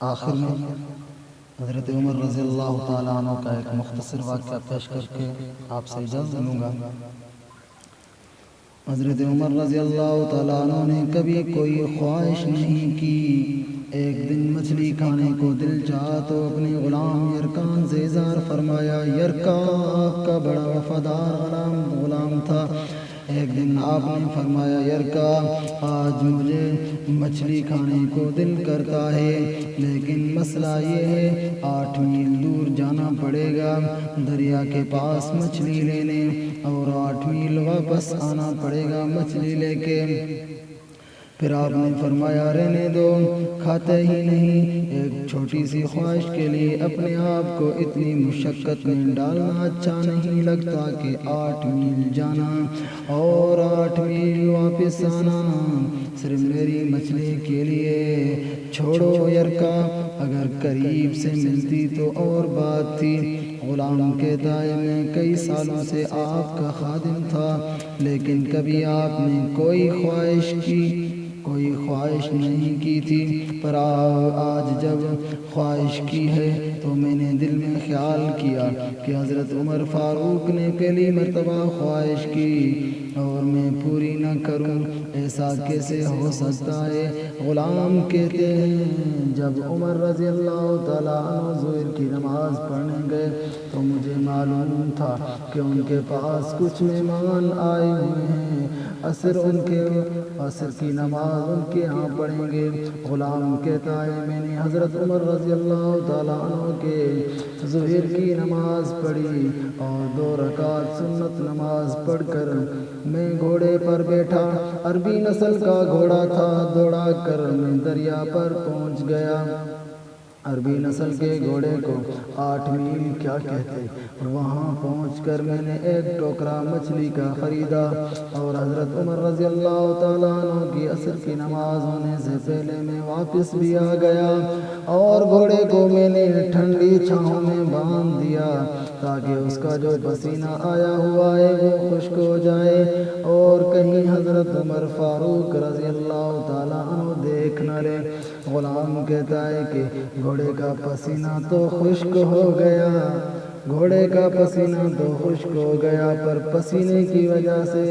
آخر میں حضرت عمر رضی اللہ تعالیٰ عنہ کا ایک مختصر واقعہ پیش کر کے آپ سے اجازت لوں گا۔ حضرت عمر رضی اللہ تعالیٰ عنہ نے کبھی کوئی خواہش نہیں کی۔ ایک دن مچھلی کھانے کو دل چاہا تو اپنے غلام یرکان سے اظہار فرمایا۔ یرکا آپ کا بڑا وفادار غلام تھا۔ ایک دن آپ نے فرمایا، یرکا آج مجھے مچھلی کھانے کو دل کرتا ہے، لیکن مسئلہ یہ ہے 8 میل دور جانا پڑے گا دریا کے پاس مچھلی لینے، اور 8 میل واپس آنا پڑے گا مچھلی لے کے۔ پھر آپ نے فرمایا، رہنے دو، کھاتے ہی نہیں۔ ایک چھوٹی سی خواہش کے لیے اپنے آپ کو اتنی مشقت میں ڈالنا اچھا نہیں لگتا کہ 8 میل جانا اور 8 میل واپس آنا صرف میری مچھلی کے لیے۔ چھوڑو یرکا، اگر قریب سے ملتی تو اور بات تھی۔ غلام کہتا ہے، میں کئی سالوں سے آپ کا خادم تھا، لیکن کبھی آپ نے کوئی خواہش نہیں کی تھی، پر آج جب خواہش کی ہے تو میں نے دل میں خیال کیا کہ حضرت عمر فاروق نے پہلی مرتبہ خواہش کی اور میں پوری نہ کروں، ایسا کیسے ہو سکتا ہے؟ غلام کہتے ہیں، جب عمر رضی اللہ تعالیٰ عنہ ظہر کی نماز پڑھنے گئے تو مجھے معلوم تھا کہ ان کے پاس کچھ مہمان آئے ہوئے ہیں، عصر کی نماز ان کے ہاں پڑھیں گے۔ غلام کہتا ہے، میں نے حضرت عمر رضی اللہ تعالیٰ عنہ کے ظہر کی نماز پڑھی اور 2 رکعت سنت نماز پڑھ کر میں گھوڑے پر بیٹھا، عربی نسل کا گھوڑا تھا، دوڑا کر میں دریا پر پہنچ گیا۔ عربی نسل کے گھوڑے کو 8 میل کیا کہتے، وہاں پہنچ کر میں نے ایک ٹوکرا مچھلی کا خریدا اور حضرت عمر رضی اللہ تعالیٰ عنہ کی عصر کی نماز ہونے سے پہلے میں واپس بھی آ گیا، اور گھوڑے کو میں نے ٹھنڈی چھاؤں میں باندھ دیا تاکہ اس کا جو پسینہ آیا ہوا ہے وہ خشک ہو جائے اور کہیں حضرت عمر فاروق رضی اللہ تعالیٰ عنہ دیکھ نہ لے۔ غلام کہتا ہے کہ گھوڑے کا پسینہ تو خشک ہو گیا، پر پسینے کی وجہ سے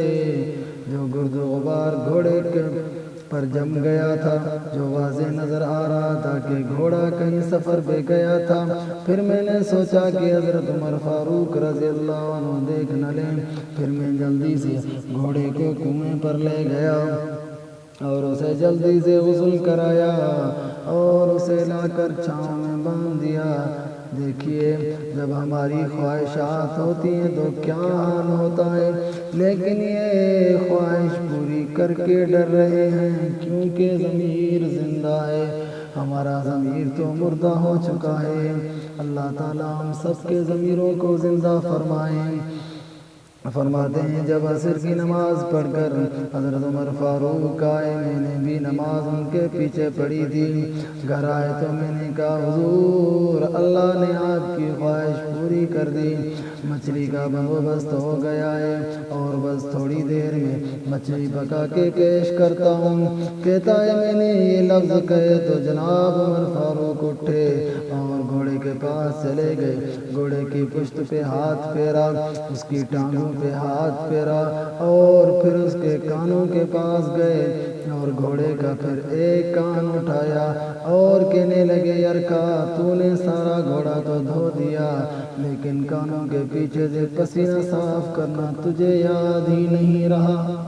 جو گرد و غبار گھوڑے پر جم گیا تھا، جو واضح نظر آ رہا تھا کہ گھوڑا کہیں سفر پہ گیا تھا۔ پھر میں نے سوچا کہ حضرت عمر فاروق رضی اللہ عنہ دیکھ نہ لیں، پھر میں جلدی سے گھوڑے کو کنویں پر لے گیا اور اسے جلدی سے غسل کرایا اور اسے لا کر چھاؤں میں باندھ دیا۔ دیکھیے، جب ہماری خواہشات ہوتی ہیں تو کیا حال ہوتا ہے، لیکن یہ خواہش پوری کر کے ڈر رہے ہیں کیونکہ ضمیر زندہ ہے، ہمارا ضمیر تو مردہ ہو چکا ہے۔ اللہ تعالیٰ ہم سب کے ضمیروں کو زندہ فرماتے ہیں، جب عصر کی نماز پڑھ کر حضرت عمر فاروق آئے، میں نے بھی نماز ان کے پیچھے پڑھی تھی۔ گھر آئے تو میں نے کہا، حضور، اللہ نے آپ کی خواہش پوری کر دی، مچھلی کا بندوبست ہو گیا ہے اور بس تھوڑی دیر میں مچھلی پکا کے پیش کرتا ہوں۔ کہتا ہے، میں نے یہ لفظ کہے تو جناب عمر فاروق اٹھے اور گھوڑے کے پاس چلے گئے، گھوڑے کی پشت پہ ہاتھ پھیرا، اس کی ٹانگوں پہ ہاتھ پھیرا اور پھر اس کے کانوں کے پاس گئے اور گھوڑے کا پھر ایک کان اٹھایا اور کہنے لگے، یرکا، تو نے سارا گھوڑا تو دھو دیا، لیکن کانوں کے پیچھے سے پسینہ صاف کرنا تجھے یاد ہی نہیں رہا،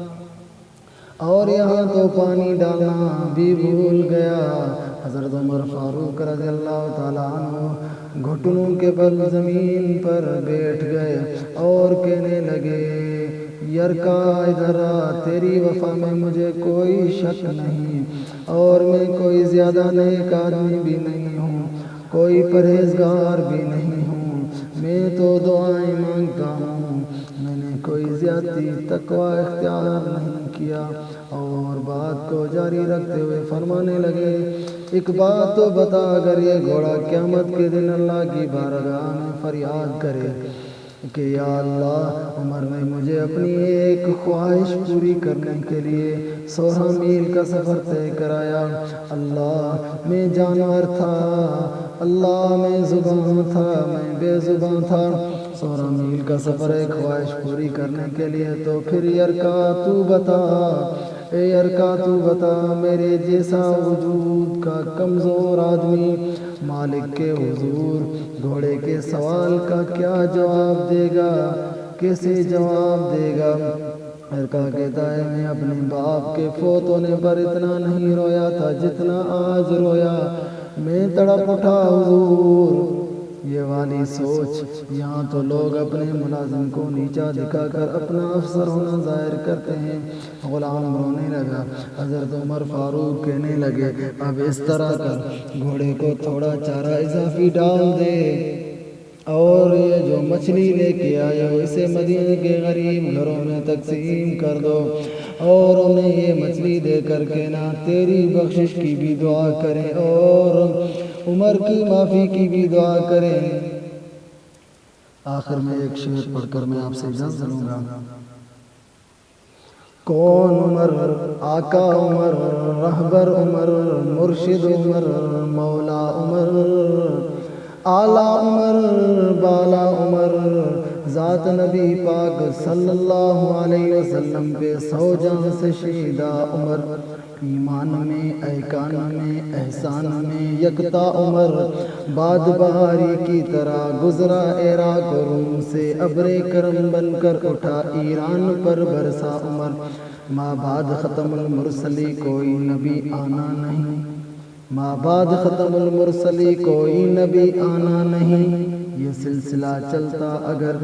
اور یہاں تو پانی ڈالنا بھی بھول گیا۔ حضرت عمر فاروق رضی اللہ تعالیٰ عنہ گھٹنوں کے بل زمین پر بیٹھ گئے اور کہنے لگے، یرکا، ادھر آ، تیری وفا میں مجھے کوئی شک نہیں، اور میں کوئی زیادہ نیک آدمی بھی نہیں ہوں، کوئی پرہیزگار بھی نہیں ہوں، میں تو دعائیں مانگتا ہوں، میں نے کوئی زیادتی تقوی اختیار نہیں کیا۔ اور بات کو جاری رکھتے ہوئے فرمانے لگے، ایک بات تو بتا، اگر یہ گھوڑا قیامت کے دن اللہ کی بارگاہ میں فریاد کرے کہ یا اللہ عمر نے مجھے اپنی ایک خواہش پوری کرنے کے لیے 16 میل کا سفر طے کرایا۔ اللہ میں جانور تھا، اللہ میں زبان تھا، میں بے زبان تھا، 16 میل کا سفر ایک خواہش پوری کرنے کے لیے۔ تو پھر یرکا تو بتا، اے یرکا تو بتا، میرے جیسا وجود کا کمزور آدمی مالک کے حضور گھوڑے کے سوال کا کیا جواب دے گا، کیسے جواب دے گا؟ یرکا کہتا ہے میں اپنے باپ کے فوت ہونے پر اتنا نہیں رویا تھا جتنا آج رویا، میں تڑپ اٹھا حضور۔ یہ والی سوچ، یہاں تو لوگ اپنے ملازم کو نیچا دکھا کر اپنا افسر ہونا ظاہر کرتے ہیں۔ غلام رونے لگا۔ حضرت عمر فاروق کہنے لگے اب اس طرح کر، گھوڑے کو تھوڑا چارہ اضافی ڈال دے، اور یہ جو مچھلی لے کے آئے ہو اسے مدینے کے غریب گھروں میں تقسیم کر دو، اور انہیں یہ مچھلی دے کر کہنا تیری بخشش کی بھی دعا کریں اور عمر کی معافی کی بھی دعا کریں۔ آخر میں ایک شعر پڑھ کر میں آپ سے اجازت لوں گا۔ کون عمر، آقا عمر، رہبر عمر، مرشد عمر، مولا عمر، اعلیٰ عمر، بالا عمر، ذات نبی پاک صلی اللہ علیہ وسلم پہ 100 جان سے شیدہ عمر، ایمان میں، ایقان میں، احسان میں یکتا عمر، باد بہاری کی طرح گزرا عراق و روم سے، ابر کرم بن کر اٹھا ایران پر برسا عمر، ماں بعد ختم المرسلی کوئی نبی آنا نہیں، ماں بعد ختم المرسلی کوئی نبی آنا نہیں، یہ سلسلہ چلتا اگر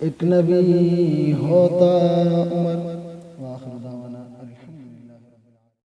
ایک نبی ہوتا عمر۔